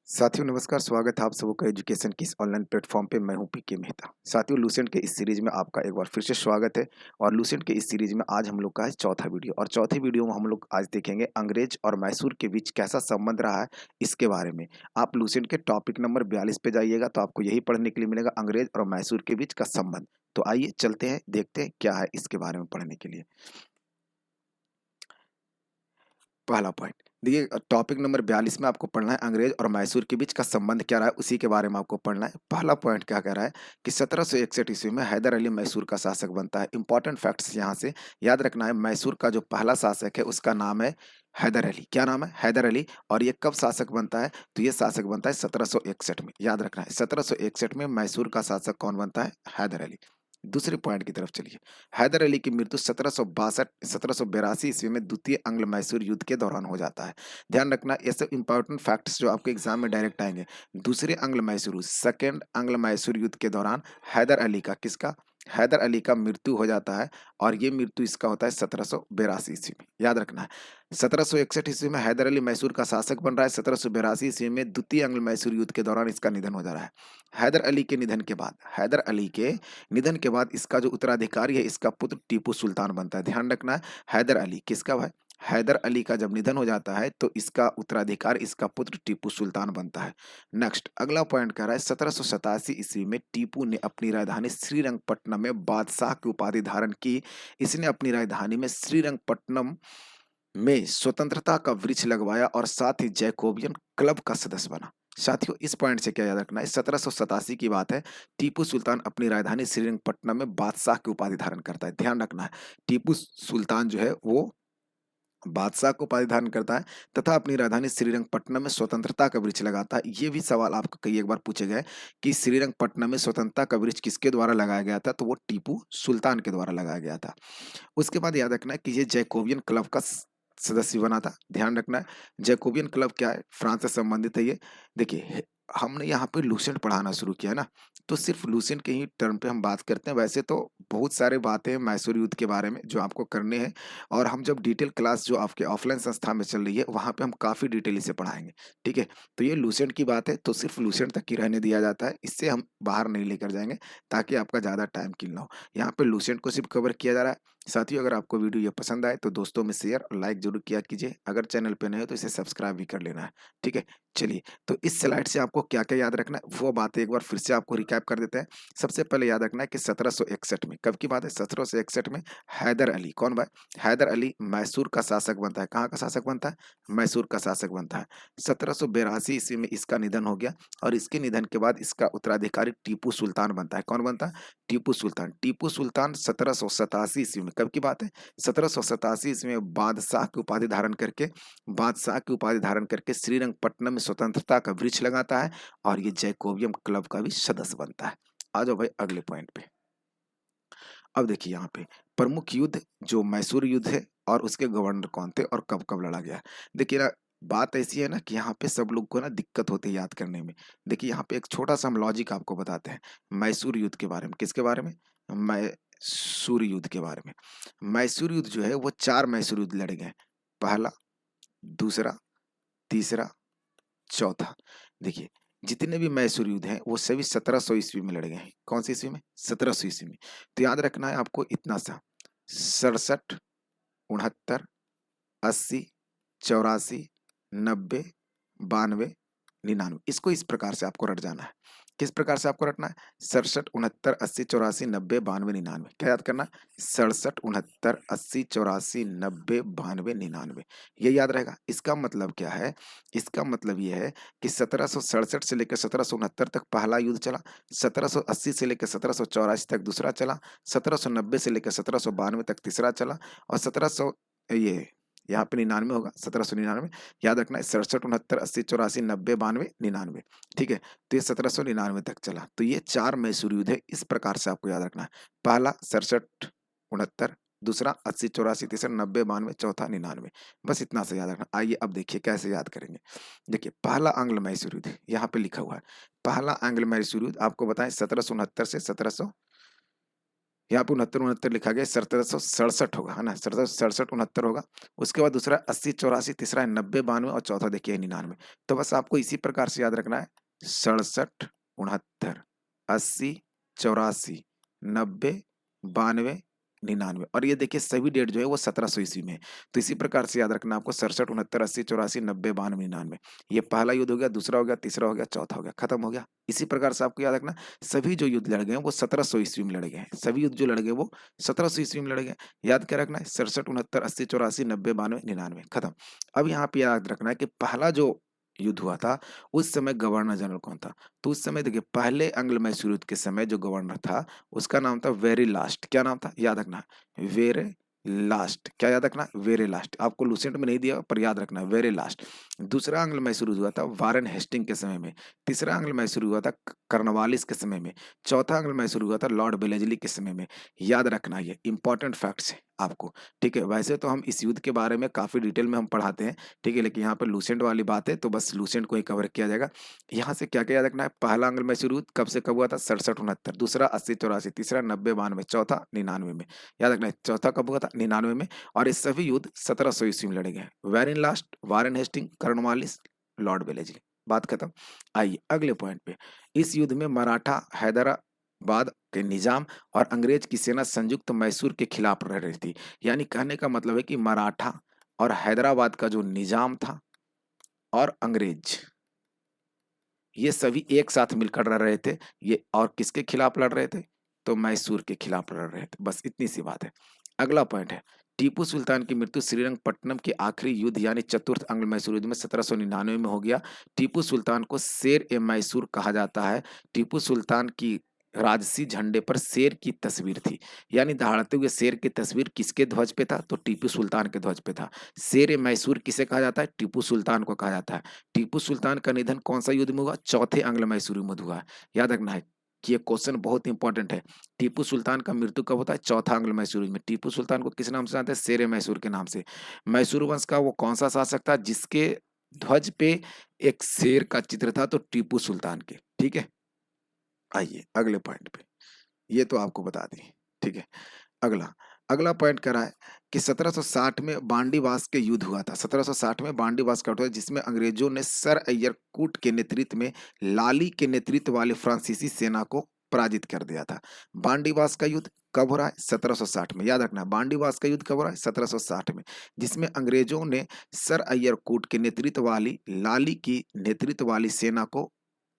साथियों नमस्कार, स्वागत है आप सबका एजुकेशन की इस ऑनलाइन प्लेटफॉर्म पे। मैं हूं पीके मेहता। साथियों लूसेंट के इस सीरीज में आपका एक बार फिर से स्वागत है। और लूसेंट के इस सीरीज में आज हम लोग का है चौथा वीडियो, और चौथे वीडियो में हम लोग आज देखेंगे अंग्रेज और मैसूर के बीच कैसा संबंध रहा है इसके बारे में। आप लूसेंट के टॉपिक नंबर 42 पे जाइएगा तो आपको यही पढ़ने के लिए मिलेगा, अंग्रेज और मैसूर के बीच का संबंध। तो आइए चलते हैं, देखते हैं क्या है इसके बारे में पढ़ने के लिए। पहला पॉइंट देखिए, टॉपिक नंबर 42 में आपको पढ़ना है अंग्रेज और मैसूर के बीच का संबंध क्या रहा है, उसी के बारे में आपको पढ़ना है। पहला पॉइंट क्या कह रहा है कि 1761 ईस्वी में हैदर अली मैसूर का शासक बनता है। इंपॉर्टेंट फैक्ट्स यहाँ से याद रखना है। मैसूर का जो पहला शासक है उसका नाम है हैदर अली। क्या नाम है? हैदर अली। और ये कब शासक बनता है? तो ये शासक बनता है 1761 में। याद रखना है 1761 में मैसूर का शासक कौन बनता है? हैदर अली। दूसरे पॉइंट की तरफ चलिए। हैदर अली की मृत्यु 1782 ईस्वी में द्वितीय अंग्ल मैसूर युद्ध के दौरान हो जाता है। ध्यान रखना ये सब इंपॉर्टेंट फैक्ट्स जो आपके एग्जाम में डायरेक्ट आएंगे। दूसरे अंग्ल मैसूर सेकेंड अंग्ल मैसूर युद्ध के दौरान हैदर अली का हैदर अली का मृत्यु हो जाता है। और ये मृत्यु इसका होता है 1782 ईस्वी में। याद रखना है 1761 ईस्वी में हैदर अली मैसूर का शासक बन रहा है। 1782 ईस्वी में द्वितीय अंग्ल मैसूर युद्ध के दौरान इसका निधन हो जा रहा है। हैदर अली के निधन के बाद इसका जो उत्तराधिकारी है इसका पुत्र टीपू सुल्तान बनता है। ध्यान रखना है हैदर अली किसका भाई? हैदर अली का जब निधन हो जाता है तो इसका उत्तराधिकार इसका पुत्र टीपू सुल्तान बनता है। नेक्स्ट अगला पॉइंट कह रहा है 1787 ईस्वी में टीपू ने अपनी राजधानी श्रीरंगपट्टनम में बादशाह की उपाधि धारण की। इसने अपनी राजधानी में श्रीरंगपट्टनम में स्वतंत्रता का वृक्ष लगवाया और साथ ही जैकोबियन क्लब का सदस्य बना। साथियों इस पॉइंट से क्या याद रखना है, 1787 की बात है। टीपू सुल्तान अपनी राजधानी श्रीरंगपट्टनम में बादशाह की उपाधि धारण करता है। ध्यान रखना है टीपू सुल्तान जो है वो बादशाह को उपाधि धारण करता है तथा अपनी राजधानी श्रीरंगपट्टनम में स्वतंत्रता का वृक्ष लगाता है। ये भी सवाल आपको कई एक बार पूछे गए कि श्रीरंगपट्टनम में स्वतंत्रता का वृक्ष किसके द्वारा लगाया गया था, तो वो टीपू सुल्तान के द्वारा लगाया गया था। उसके बाद याद रखना है कि ये जैकोबियन क्लब का सदस्य बना था। ध्यान रखना है जैकोबियन क्लब क्या है? फ्रांस से संबंधित है ये। देखिए हमने यहाँ पे लूसेंट पढ़ाना शुरू किया है ना, तो सिर्फ लूसेंट के ही टर्म पे हम बात करते हैं। वैसे तो बहुत सारे बातें हैं मैसूर युद्ध के बारे में जो आपको करने हैं, और हम जब डिटेल क्लास जो आपके ऑफलाइन संस्था में चल रही है वहाँ पे हम काफ़ी डिटेल से पढ़ाएंगे। ठीक है, तो ये लूसेंट की बात है तो सिर्फ लूसेंट तक ही रहने दिया जाता है, इससे हम बाहर नहीं लेकर जाएंगे ताकि आपका ज़्यादा टाइम किल ना हो। यहाँ पे लूसेंट को सिर्फ कवर किया जा रहा है। साथियों अगर आपको वीडियो ये पसंद आए तो दोस्तों में शेयर और लाइक जरूर किया कीजिए। अगर चैनल पे नए हो तो इसे सब्सक्राइब भी कर लेना है। ठीक है, चलिए तो इस स्लाइड से आपको क्या क्या याद रखना है वो बातें एक बार फिर से आपको रिकैप कर देते हैं। सबसे पहले याद रखना है कि 1761 में, कब की बात है? 1761 में हैदर अली कौन भाई? हैदर अली मैसूर का शासक बनता है। कहाँ का शासक बनता है? मैसूर का शासक बनता है। 1782 ईस्वी में इसका निधन हो गया, और इसके निधन के बाद इसका उत्तराधिकारी टीपू सुल्तान बनता है। कौन बनता है? टीपू सुल्तान। टीपू सुल्तान 1787 ईस्वी में, कब की बात है? 1787 ईस्वी में बादशाह की उपाधि धारण करके श्रीरंगपट्टनम में स्वतंत्रता का वृक्ष लगाता है, और ये जैकोबियम क्लब का भी सदस्य बनता है। आ जाओ भाई अगले पॉइंट पे। अब देखिए यहाँ पे प्रमुख युद्ध जो मैसूर युद्ध है, और उसके गवर्नर कौन थे और कब कब लड़ा गया। देखिए ना, बात ऐसी है ना कि यहाँ पे सब लोग को ना दिक्कत होती है याद करने में। देखिए यहाँ पे एक छोटा सा हम लॉजिक आपको बताते हैं मैसूर युद्ध के बारे में। किसके बारे में? मैसूर युद्ध के बारे में। मैसूर युद्ध जो है वो 4 मैसूर युद्ध लड़े गए। पहला, दूसरा, तीसरा, चौथा। देखिए जितने भी मैसूर युद्ध हैं वो सभी 1700 ईस्वी में लड़े गए हैं। कौन सी ईस्वी में? 1700 ईस्वी में। तो याद रखना है आपको इतना सा, 67, 69, 80, 84, 90, 92, 99। इसको इस प्रकार से आपको रट जाना है। किस प्रकार से आपको रटना है? 67, 69, 80, 84, 90, 92, 99। क्या याद करना? 67, 69, 80, 84, 90, 92, 99। ये याद रहेगा। इसका मतलब क्या है? इसका मतलब ये है कि 1767 से लेकर 1769 तक पहला युद्ध चला, 1780 से लेकर 1784 तक दूसरा चला, 1790 से लेकर 1792 तक तीसरा चला, और 1700 ये यहाँ पे 99 होगा, 1799। याद रखना है 67, 69, 80, 84, 90, 92, 99। ठीक है, तो ये 1799 तक चला। तो ये 4 मैसूर युद्ध है, इस प्रकार से आपको याद रखना है। पहला 67, 69, दूसरा 80, 84, तीसरा 90, 92, चौथा 99। बस इतना से याद रखना। आइए अब देखिए कैसे याद करेंगे। देखिए पहला आंग्ल मैसूर युद्ध यहाँ पे लिखा हुआ है। पहला आंग्ल मैसूर युद्ध आपको बताएं 1769 से 1700 यहाँ पे 69-69 लिखा गया, 1767 होगा, है ना? 1767-69 होगा। उसके बाद दूसरा 80-84, तीसरा है 90-92 और चौथा देखिए 99। तो बस आपको इसी प्रकार से याद रखना है, 67-69, 80-84, 90-92, 99 और ये देखिए सभी डेट जो है वो 1700 ईस्वी में है। तो इसी प्रकार से याद रखना आपको 67-69, 80-84, 90-92, 99। ये पहला युद्ध हो गया, दूसरा हो गया, तीसरा हो गया, चौथा हो गया, खत्म हो गया। इसी प्रकार से आपको याद रखना सभी जो युद्ध लड़ गए हैं वो 1700 ईस्वी में लड़े गए हैं। सभी युद्ध जो लड़ गए वो 1700 ईस्वी में लड़े गए। याद क्या रखना है? 67, 69, 80, 84, 90, 92, 99 खत्म। अब यहाँ पे याद रखना है कि पहला जो युद्ध हुआ था उस समय गवर्नर जनरल कौन था? तो उस समय देखिए पहले अंग्ल मैसूर युद्ध के समय जो गवर्नर था उसका नाम था वेरी लास्ट। क्या नाम था? याद रखना वेरे लास्ट। क्या याद रखना? वेरे लास्ट। आपको लूसेंट में नहीं दिया पर याद रखना वेरे लास्ट। दूसरा अंग्ल मैसूर युद्ध हुआ था वारेन हेस्टिंग के समय में। तीसरा अंग्ल मैसूर हुआ था कर्नवालिस के समय में। चौथा अंग्ल मैसूर हुआ था लॉर्ड बेलेजली के समय में। याद रखना ये इंपॉर्टेंट फैक्ट्स है आपको, ठीक है। वैसे तो हम इस युद्ध के बारे में काफी डिटेल में हम पढ़ाते हैं, ठीक है, लेकिन यहाँ पर लूसेंट वाली बात है तो बस लूसेंट को ही कवर किया जाएगा। यहाँ से क्या क्या याद रखना है? पहला अंग्ल मैसूर युद्ध कब से कब हुआ था? 67-69। दूसरा 80-84, तीसरा 90-92, चौथा 99 में। याद रखना है चौथा कब हुआ था? 99 में। और ये सभी युद्ध 1700 ईस्वी में लड़े गए। वेरिन लास्ट, Warren Hastings, Cornwallis, Lord Wellesley. बात खत्म। आइए अगले पॉइंट पे। इस युद्ध में मराठा हैदराबाद के निजाम और अंग्रेज की सेना संयुक्त मैसूर के खिलाफ लड़ रही थी। यानी कहने का मतलब है कि मराठा और हैदराबाद का जो निजाम था और अंग्रेज ये सभी एक साथ मिलकर लड़ रहे थे। ये और किसके खिलाफ लड़ रहे थे? तो मैसूर के खिलाफ लड़ रहे थे। बस इतनी सी बात है। अगला पॉइंट है टीपू सुल्तान की मृत्यु श्रीरंगपट्टनम के आखिरी युद्ध यानी चतुर्थ अंग्ल मैसूर युद्ध में 1799 में हो गया। टीपू सुल्तान को शेर ए मैसूर कहा जाता है। टीपू सुल्तान की राजसी झंडे पर शेर की तस्वीर थी। यानी दहाड़ते हुए शेर की तस्वीर किसके ध्वज पे था? तो टीपू सुल्तान के ध्वज पे था। शेर ए मैसूर किसे कहा जाता है? टीपू सुल्तान को कहा जाता है। टीपू सुल्तान का निधन कौन सा युद्ध में हुआ? चौथे आंग्ल मैसूर युद्ध में हुआ। याद रखना है कि ये क्वेश्चन बहुत इंपॉर्टेंट है। टीपू सुल्तान का मृत्यु कब होता है? चौथा आंग्ल मैसूर युद्ध में। टीपू सुल्तान को किस नाम से जानते हैं? शेर ए मैसूर के नाम से। मैसूर वंश का वो कौन सा शासक था जिसके ध्वज पे एक शेर का चित्र था? तो टीपू सुल्तान के, ठीक है। आइए अगले पॉइंट पे। ये तो आपको बता दी, ठीक है। अगला अगला पॉइंट करा है कि 1760 में बांडीवास के युद्ध हुआ था। 1760 में बांडीवास का युद्ध हुआ जिसमें अंग्रेजों ने सर अय्यर कूट के नेतृत्व में लाली के नेतृत्व वाले फ्रांसीसी सेना को पराजित कर दिया था। बांडीवास का युद्ध कब हो रहा है? 1760 में। याद रखना बांडीवास का युद्ध कब हो रहा है? 1760 में, जिसमें अंग्रेजों ने सर अय्यर कूट के नेतृत्व वाली लाली की नेतृत्व वाली सेना को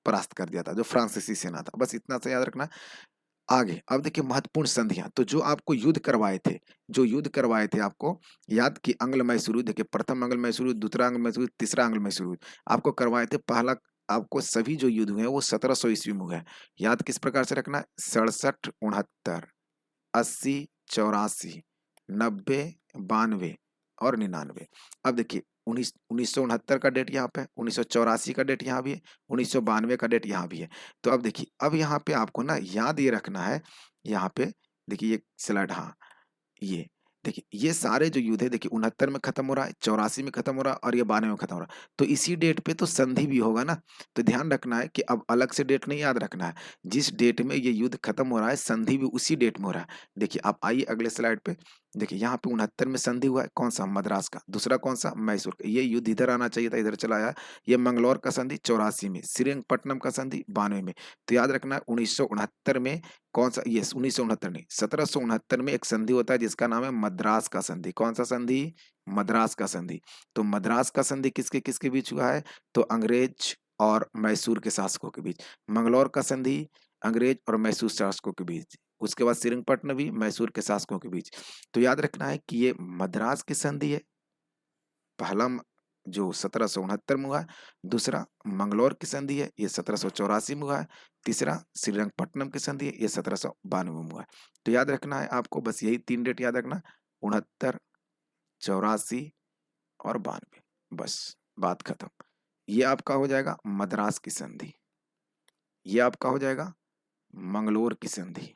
परास्त कर दिया था, जो फ्रांसीसी सेना था। बस इतना सा याद रखना। आगे अब देखिए महत्वपूर्ण संधियां। तो जो आपको युद्ध करवाए थे, जो युद्ध करवाए थे आपको याद कि अंग्ल मैसूर युद्ध, देखिए प्रथम अंग्ल मैसूर युद्ध, दूसरा अंग्ल मैसूर युद्ध, तीसरा अंग्ल मैसूर युद्ध आपको करवाए थे। पहला आपको सभी जो युद्ध हुए हैं वो 1700 ईस्वी में हुए हैं। याद किस प्रकार से रखना है? 67, 69, 80, 84, 90, 92 और 99। अब देखिए 1969 का डेट यहाँ पे है, 1984 का डेट यहाँ भी है, 1992 का डेट यहाँ भी है। तो अब देखिए अब यहाँ पे आपको ना याद ये रखना है। यहाँ पे देखिए ये स्लाइड, हाँ ये देखिए ये सारे जो युद्ध है देखिए 69 में खत्म हो रहा है, 84 में खत्म हो रहा है और ये 92 में खत्म हो रहा है। तो इसी डेट पे तो संधि भी होगा ना। तो ध्यान रखना है कि अब अलग से डेट नहीं याद रखना है। जिस डेट में ये युद्ध खत्म हो रहा है संधि भी उसी डेट में हो रहा है। देखिए आप आइए अगले स्लाइड पे। देखिए यहाँ पे 69 में संधि हुआ है, कौन सा? मद्रास का। दूसरा कौन सा? मैसूर का। ये युद्ध इधर आना चाहिए था, इधर चला आया। ये मंगलौर का संधि 84 में, श्रीरंगपट्टनम का संधि 92 में। तो याद रखना है 1969 में कौन सा? ये 1969 नहीं, 1769 में एक संधि होता है जिसका नाम है मद्रास का संधि। कौन सा संधि? मद्रास का संधि। तो मद्रास का संधि किसके किसके बीच हुआ है? तो अंग्रेज और मैसूर के शासकों के बीच। मंगलौर का संधि अंग्रेज और मैसूर शासकों के बीच। उसके बाद श्रीरंगपट्टनम भी मैसूर के शासकों के बीच। तो याद रखना है कि ये मद्रास की संधि है पहला, जो 1769 में हुआ है। दूसरा मंगलौर की संधि है, ये 1784 में हुआ है। तीसरा श्रीरंगपट्टनम की संधि है, ये 1792 में हुआ है। तो याद रखना है आपको बस यही 3 डेट याद रखना, 69, 84 और 92। बस बात खत्म। ये आपका हो जाएगा मद्रास की संधि, ये आपका हो जाएगा मंगलोर की संधि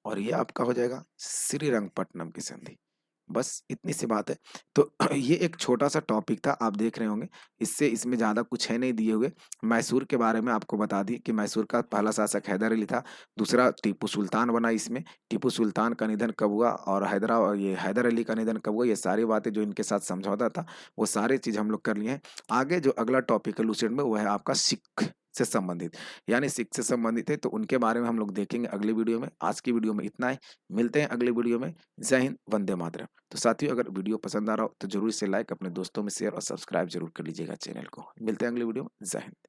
और ये आपका हो जाएगा श्रीरंगपट्टनम की संधि। बस इतनी सी बात है। तो ये एक छोटा-सा टॉपिक था, आप देख रहे होंगे। इसमें ज़्यादा कुछ है नहीं दिए हुए। मैसूर के बारे में आपको बता दिए कि मैसूर का पहला शासक हैदर अली था, दूसरा टीपू सुल्तान बना इसमें। टीपू सुल्तान का निधन कब हुआ और ये हैदर अली का निधन कब हुआ, ये सारी बातें जो इनके साथ समझौता था, वो सारी चीज़ हम लोग कर लिए हैं। आगे जो अगला टॉपिक है लूसेंट में, वो है आपका सिख से संबंधित, यानी सिख से संबंधित है, तो उनके बारे में हम लोग देखेंगे अगली वीडियो में। आज की वीडियो में इतना ही, मिलते हैं अगली वीडियो में। जय हिंद, वंदे मातरम। तो साथियों, अगर वीडियो पसंद आ रहा हो तो जरूर इसे लाइक, अपने दोस्तों में शेयर और सब्सक्राइब जरूर कर लीजिएगा चैनल को। मिलते हैं अगली वीडियो में। जय हिंद।